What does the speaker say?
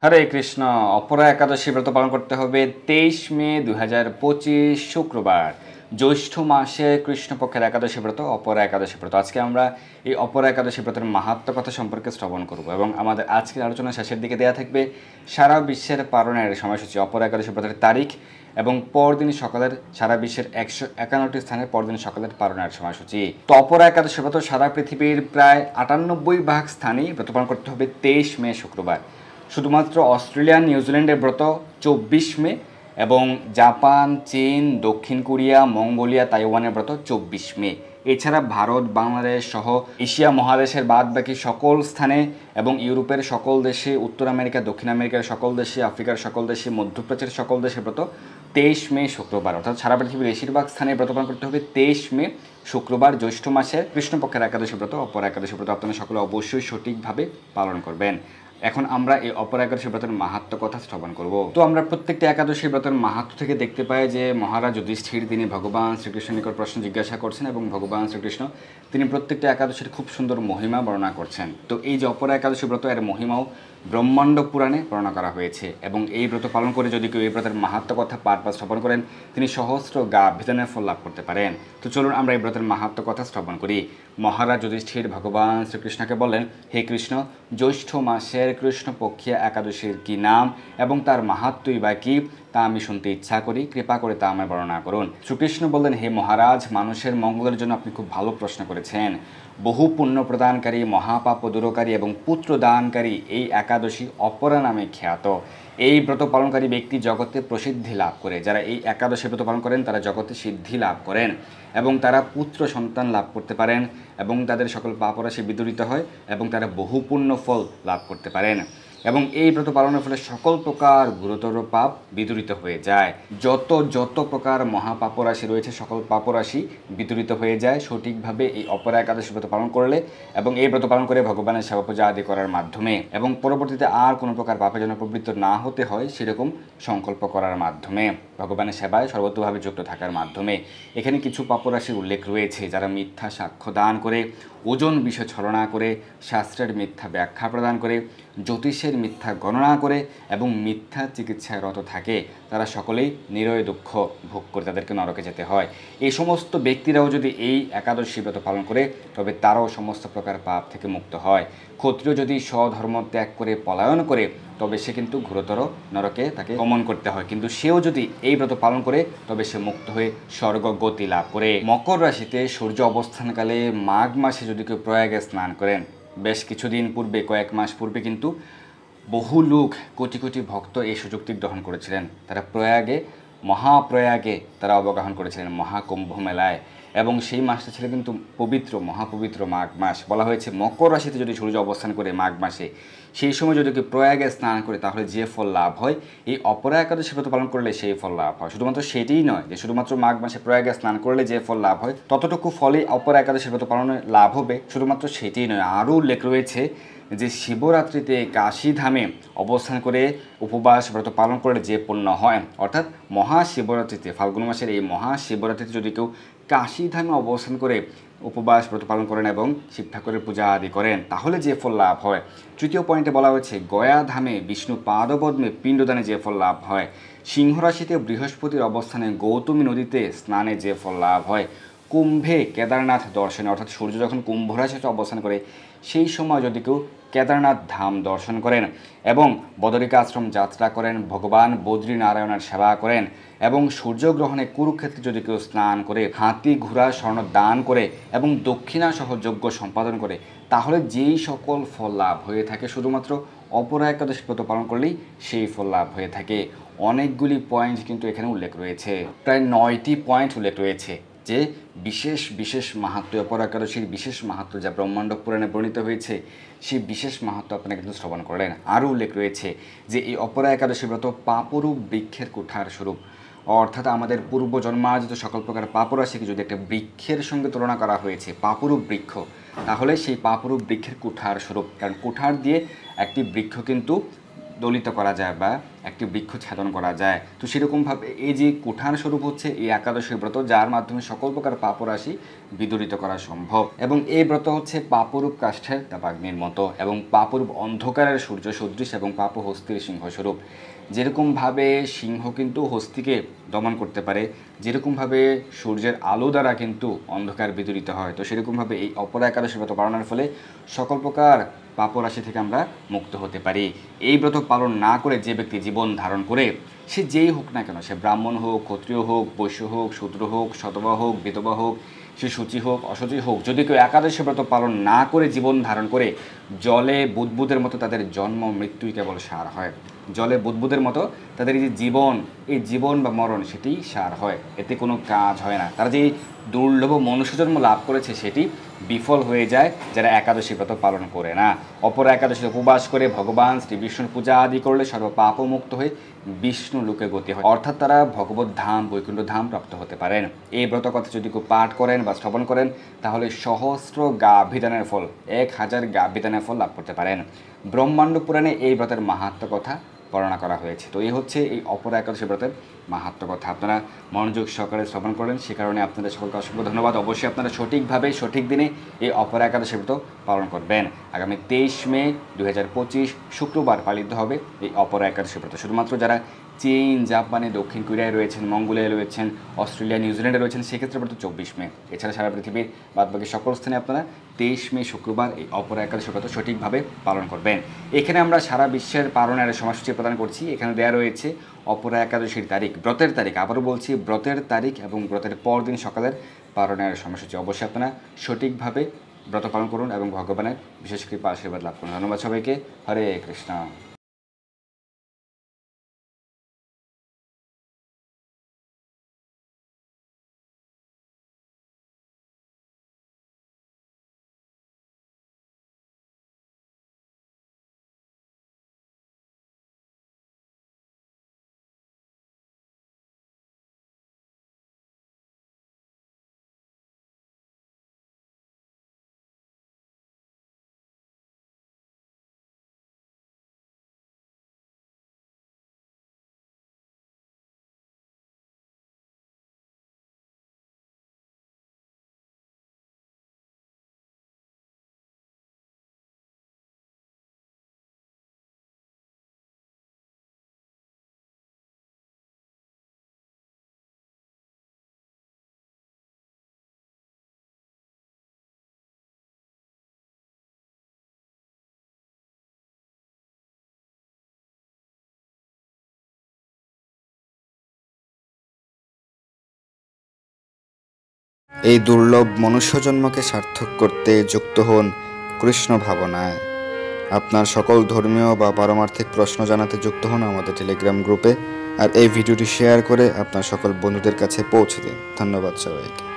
হরে কৃষ্ণ। অপরা একাদশী ব্রত পালন করতে হবে 23 মে 2025 শুক্রবার, জ্যৈষ্ঠ মাসে কৃষ্ণপক্ষের একাদশী ব্রত অপরা একাদশী ব্রত। আজকে আমরা এই অপরা একাদশী ব্রতের মাহাত্ম্য কথা সম্পর্কে শ্রবণ করব এবং আমাদের আজকের আলোচনা শেষের দিকে দেওয়া থাকবে সারা বিশ্বের পালনের সময়সূচি, অপরা একাদশী ব্রতের তারিখ এবং পরদিন সকালের সারা বিশ্বের 151টি স্থানের পরদিন সকালের পালনের সময়সূচি। তো অপরা একাদশী ব্রত সারা পৃথিবীর প্রায় 98% স্থানেই ব্রত পালন করতে হবে 23 মে শুক্রবার। শুধুমাত্র অস্ট্রেলিয়া নিউজিল্যান্ডের ব্রত 24 মে এবং জাপান, চীন, দক্ষিণ কোরিয়া, মঙ্গোলিয়া, তাইওয়ানের ব্রত 24 মে। এছাড়া ভারত, বাংলাদেশ সহ এশিয়া মহাদেশের বাদ বাকি সকল স্থানে এবং ইউরোপের সকল দেশে, উত্তর আমেরিকা, দক্ষিণ আমেরিকার সকল দেশে, আফ্রিকার সকল দেশে, মধ্যপ্রাচ্যের সকল দেশের ব্রত 23 মে শুক্রবার। অর্থাৎ সারা পৃথিবীর বেশিরভাগ স্থানে ব্রত পালন করতে হবে 23 মে শুক্রবার, জ্যৈষ্ঠ মাসের কৃষ্ণপক্ষের একাদশী ব্রত অপরা একাদশী ব্রত। আপনারা সকলে অবশ্যই সঠিকভাবে পালন করবেন। এখন আমরা এই অপরা একাদশী ব্রতের মাহাত্ম্য কথা শ্রবণ করব। তো আমরা প্রত্যেকটা একাদশী ব্রতের মাহাত্ম্য থেকে দেখতে পাই যে মহারাজ যুধিষ্ঠির তিনি ভগবান শ্রীকৃষ্ণের নিকট প্রশ্ন জিজ্ঞাসা করছেন এবং ভগবান শ্রীকৃষ্ণ তিনি প্রত্যেকটা একাদশীর খুব সুন্দর মহিমা বর্ণনা করছেন। তো এই যে অপরা একাদশী ব্রত এর মহিমাও ব্রহ্মাণ্ড পুরাণে বর্ণনা করা হয়েছে এবং এই ব্রত পালন করে যদি কেউ এই ব্রতের মাহাত্ম্য কথা পাঠ শ্রবণ করেন তিনি সহস্র বিধানের ফল লাভ করতে পারেন। তো চলুন আমরা এই ব্রতের মাহাত্ম্য কথা শ্রবণ করি। মহারাজ যুধিষ্ঠির ভগবান শ্রীকৃষ্ণকে বললেন, হে কৃষ্ণ, জ্যৈষ্ঠ মাসের কৃষ্ণপক্ষীয় একাদশীর কি নাম এবং তার মাহাত্ম্যই বা কি তা আমি শুনতে ইচ্ছা করি, কৃপা করে তা আমায় বর্ণনা করুন। শ্রীকৃষ্ণ বললেন, হে মহারাজ, মানুষের মঙ্গলের জন্য আপনি খুব ভালো প্রশ্ন করেছেন। বহু পুণ্য প্রদানকারী, মহাপাপ দূরকারী এবং পুত্র দানকারী এই একাদশী অপরা নামে খ্যাত। এই ব্রত পালনকারী ব্যক্তি জগতে প্রসিদ্ধি লাভ করে। যারা এই একাদশী ব্রত পালন করেন তারা জগতে সিদ্ধি লাভ করেন এবং তারা পুত্র সন্তান লাভ করতে পারেন এবং তাদের সকল পাপরাশি বিদূরিত হয় এবং তারা বহু পুণ্য ফল লাভ করতে পারেন এবং এই ব্রত পালনের ফলে সকল প্রকার গুরুতর পাপ বিদূরিত হয়ে যায়। যত প্রকার মহাপাপরাশি রয়েছে সকল পাপরাশি বিদূরিত হয়ে যায় সঠিকভাবে এই অপরা একাদশী ব্রত পালন করলে এবং এই ব্রত পালন করে ভগবানের সেবা পূজা আদি করার মাধ্যমে এবং পরবর্তীতে আর কোনো প্রকার পাপে যেন প্রবৃত্ত না হতে হয় সেরকম সংকল্প করার মাধ্যমে, ভগবানের সেবায় সর্বতভাবে যুক্ত থাকার মাধ্যমে। এখানে কিছু পাপরাশির উল্লেখ রয়েছে। যারা মিথ্যা সাক্ষ্য দান করে, ওজন বিষয় ছলনা করে, শাস্ত্রের মিথ্যা ব্যাখ্যা প্রদান করে, জ্যোতিষের মিথ্যা গণনা করে এবং মিথ্যা চিকিৎসায় রত থাকে, তারা সকলেই নিরয় দুঃখ ভোগ করে তাদেরকে নরকে যেতে হয়। এই সমস্ত ব্যক্তিরাও যদি এই একাদশী ব্রত পালন করে তবে তারাও সমস্ত প্রকার পাপ থেকে মুক্ত হয়। ক্ষত্রিয় যদি স্বধর্ম ত্যাগ করে পলায়ন করে তবে সে কিন্তু ঘোরতর নরকে তাকে গমন করতে হয়, কিন্তু সেও যদি এই ব্রত পালন করে তবে সে মুক্ত হয়ে স্বর্গগতি লাভ করে। মকর রাশিতে সূর্য অবস্থানকালে মাঘ মাসে যদি কেউ প্রয়াগে স্নান করেন, বেশ কিছুদিন পূর্বে, কয়েক মাস পূর্বে কিন্তু বহু লোক, কোটি কোটি ভক্ত এই সুযোগটি গ্রহণ করেছিলেন। তারা মহাপ্রয়াগে তারা অবগাহন করেছিলেন, মহাকুম্ভ মেলায়, এবং সেই মাসটা ছিল কিন্তু পবিত্র, মহাপবিত্র মাঘ মাস। বলা হয়েছে মকর রাশিতে যদি সূর্য অবস্থান করে মাঘ মাসে, সেই সময় যদি কেউ প্রয়াগে স্নান করে তাহলে যে ফল লাভ হয় এই অপরা একাদশী ব্রত পালন করলে সেই ফল লাভ হয়। শুধুমাত্র সেটিই নয় যে শুধুমাত্র মাঘ মাসে প্রয়াগে স্নান করলে যে ফল লাভ হয় ততটুকু ফলেই অপরা একাদশী ব্রত পালনে লাভ হবে, শুধুমাত্র সেটিই নয়, আরও উল্লেখ রয়েছে যে শিবরাত্রিতে কাশীধামে অবস্থান করে উপবাস ব্রত পালন করলে যে পুণ্য হয়, অর্থাৎ মহাশিবরাত্রিতে, ফাল্গুন মাসের এই মহাশিবরাত্রিতে যদি কেউ কাশীধামে অবস্থান করে উপবাস ব্রত পালন করেন এবং শিব ঠাকুরের পূজা আদি করেন তাহলে যে ফল লাভ হয়। তৃতীয় পয়েন্টে বলা হয়েছে গয়া ধামে বিষ্ণু পাদপদ্মে পিণ্ডদানে যে ফল লাভ হয়, সিংহ রাশিতে বৃহস্পতির অবস্থানে গৌতমী নদীতে স্নানে যে ফল লাভ হয়, কুম্ভে কেদারনাথ দর্শনে, অর্থাৎ সূর্য যখন কুম্ভ রাশিতে অবস্থান করে সেই সময় যদি কেউ কেদারনাথ ধাম দর্শন করেন এবং বদরিকা আশ্রম যাত্রা করেন, ভগবান বদ্রীনারায়ণের সেবা করেন এবং সূর্যগ্রহণে কুরুক্ষেত্রে যদি কেউ স্নান করে, হাতি ঘোড়া স্বর্ণ দান করে এবং দক্ষিণা সহ যজ্ঞ সম্পাদন করে তাহলে যেই সকল ফল লাভ হয়ে থাকে শুধুমাত্র অপরা একাদশী ব্রত পালন করলেই সেই ফল লাভ হয়ে থাকে। অনেকগুলি পয়েন্ট কিন্তু এখানে উল্লেখ রয়েছে, প্রায় 9টি পয়েন্ট উল্লেখ রয়েছে যে বিশেষ মাহাত্ম্য, অপরা একাদশীর বিশেষ মাহাত্ম্য যা ব্রহ্মাণ্ড পুরাণে বর্ণিত হয়েছে সেই বিশেষ মাহাত্ম্য আপনারা কিন্তু শ্রবণ করলেন। আরও উল্লেখ রয়েছে যে এই অপরা একাদশী ব্রত পাপরূপ বৃক্ষের কুঠার স্বরূপ, অর্থাৎ আমাদের পূর্বজন্মার্জিত সকল প্রকার পাপরাশিকে যদি একটা বৃক্ষের সঙ্গে তুলনা করা হয়েছে, পাপরূপ বৃক্ষ, তাহলে সেই পাপরূপ বৃক্ষের কুঠার স্বরূপ, কারণ কুঠার দিয়ে একটি বৃক্ষ কিন্তু দলিত করা যায় বা একটি বৃক্ষ ছেদন করা যায়। তো সেরকমভাবে এই যে কুঠার স্বরূপ হচ্ছে এই একাদশী ব্রত, যার মাধ্যমে সকল প্রকার পাপরাশি বিদূরিত করা সম্ভব। এবং এই ব্রত হচ্ছে পাপরূপ কাষ্ঠের দাবাগ্নির মতো এবং পাপরূপ অন্ধকারের সূর্য সদৃশ এবং পাপ হস্তির সিংহস্বরূপ। যেরকমভাবে সিংহ কিন্তু হস্তিকে দমন করতে পারে, যেরকমভাবে সূর্যের আলো দ্বারা কিন্তু অন্ধকার বিদূরিত হয়, তো সেরকমভাবে এই অপরা একাদশী ব্রত পালনের ফলে সকল প্রকার পাপরাশি থেকে আমরা মুক্ত হতে পারি। এই ব্রত পালন না করে যে ব্যক্তি জীবন ধারণ করে, সে যেই হোক না কেন, সে ব্রাহ্মণ হোক, ক্ষত্রিয় হোক, বৈশ্য হোক, শূদ্র হোক, সতবা হোক, বিধবা হোক, সে শুচি হোক, অশুচি হোক, যদি কেউ একাদশী ব্রত পালন না করে জীবন ধারণ করে, জলে বুদ্বুদের মতো তাদের জন্ম মৃত্যুই কেবল সার হয়। জলে বুদ্বুদের মতো তাদের এই যে জীবন, এই জীবন বা মরণ সেটি সার হয়, এতে কোনো কাজ হয় না। তারা যে দুর্লভ মনুষ্যজন্ম লাভ করেছে সেটি বিফল হয়ে যায় যারা একাদশী ব্রত পালন করে না। অপর একাদশী উপবাস করে ভগবান শ্রী বিষ্ণুর পূজা আদি করলে সর্বপাপমুক্ত হয়ে বিষ্ণু লোকে গতি হয়, অর্থাৎ তারা ভগবত ধাম, বৈকুণ্ঠ ধাম প্রাপ্ত হতে পারেন। এই ব্রত কথা যদি কেউ পাঠ করেন বা শ্রবণ করেন, তাহলে সহস্র গাভিদানের ফল, 1000 গাভিদানের ফল লাভ করতে পারেন। ব্রহ্মাণ্ড পুরাণে এই ব্রতের মাহাত্ম্য কথা বর্ণনা করা হয়েছে। তো এই হচ্ছে এই অপরা একাদশী ব্রতের মাহাত্ম্য কথা। আপনারা মনোযোগ সহকারে শ্রবণ করেন, সে কারণে আপনাদের সকলকে অসংখ্য ধন্যবাদ। অবশ্যই আপনারা সঠিকভাবে সঠিক দিনে এই অপরা একাদশী ব্রত পালন করবেন। আগামী 23 মে 2025 শুক্রবার পালিত হবে এই অপরা একাদশী ব্রত। শুধুমাত্র যারা চীন, জাপানে, দক্ষিণ কোরিয়ায় রয়েছেন, মঙ্গোলিয়ায় রয়েছেন, অস্ট্রেলিয়া, নিউজিল্যান্ডে রয়েছেন, সেক্ষেত্রে ব্রত 24 মে। এছাড়া সারা পৃথিবীর বাদবাকি সকল স্থানে আপনারা 23 মে শুক্রবার এই অপরা একাদশী ব্রত সঠিকভাবে পালন করবেন। এখানে আমরা সারা বিশ্বের পালনের সময়সূচি প্রদান করছি। এখানে দেওয়া রয়েছে অপরা একাদশীর তারিখ, ব্রতের তারিখ, আবারও বলছি ব্রতের তারিখ এবং ব্রতের পরদিন সকালের পালনের সময়সূচি। অবশ্যই আপনারা সঠিকভাবে ব্রত পালন করুন এবং ভগবানের বিশেষ কৃপা আশীর্বাদ লাভ করুন। ধন্যবাদ সবাইকে। হরে কৃষ্ণ। এই দুর্লভ মনুষ্যজন্মকে সার্থক করতে যুক্ত হন কৃষ্ণ ভাবনায়। আপনার সকল ধর্মীয় বা পারমার্থিক প্রশ্ন জানাতে যুক্ত হন আমাদের টেলিগ্রাম গ্রুপে, আর এই ভিডিওটি শেয়ার করে আপনার সকল বন্ধুদের কাছে পৌঁছে দিন। ধন্যবাদ সবাইকে।